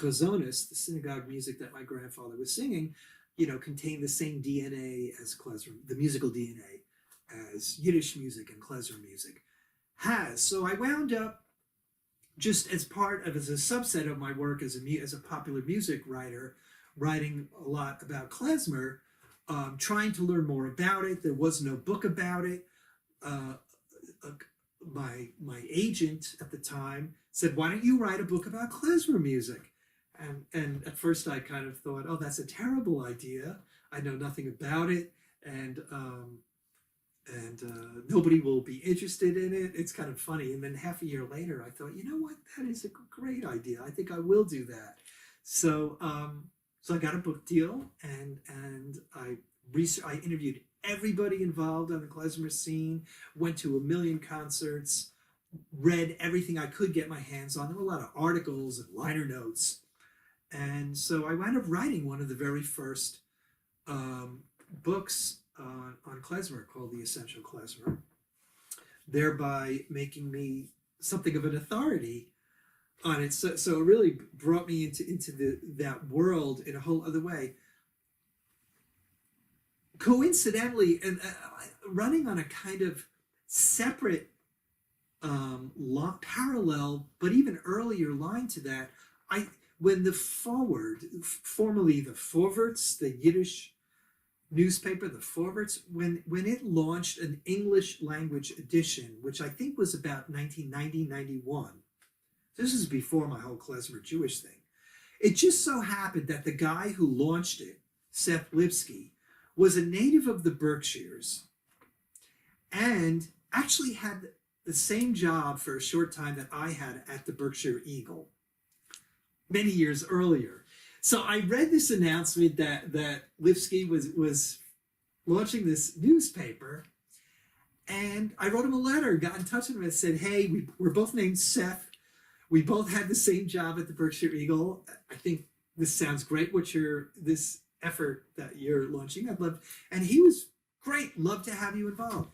chazonis, the synagogue music that my grandfather was singing, contained the same DNA as Klezmer, the musical DNA as Yiddish music and Klezmer music has. So I wound up, just as a subset of my work as a popular music writer, writing a lot about Klezmer, trying to learn more about it. There was no book about it. My agent at the time said, "Why don't you write a book about Klezmer music?" And at first I kind of thought, "Oh, that's a terrible idea. I know nothing about it, and nobody will be interested in it. It's kind of funny." And then half a year later, I thought, you know what? That is a great idea. I think I will do that. So I got a book deal, and I interviewed everybody involved on the Klezmer scene, went to 1,000,000 concerts, read everything I could get my hands on. There were a lot of articles and liner notes. And so I wound up writing one of the very first books on Klezmer, called The Essential Klezmer, thereby making me something of an authority on it. So it really brought me into that world in a whole other way. Coincidentally, and running on a kind of separate, parallel, but even earlier line to that, when the Forward, formerly the Vorwärts, the Yiddish newspaper, the Vorwärts, when it launched an English language edition, which I think was about 1990, 91. This is before my whole Klezmer Jewish thing. It just so happened that the guy who launched it, Seth Lipsky, was a native of the Berkshires and actually had the same job for a short time that I had at the Berkshire Eagle many years earlier. So I read this announcement that Lipsky was launching this newspaper, and I wrote him a letter, got in touch with him and said, "Hey, we're both named Seth. We both had the same job at the Berkshire Eagle. I think this sounds great, this effort that you're launching. I'd love," and he was great, love to have you involved.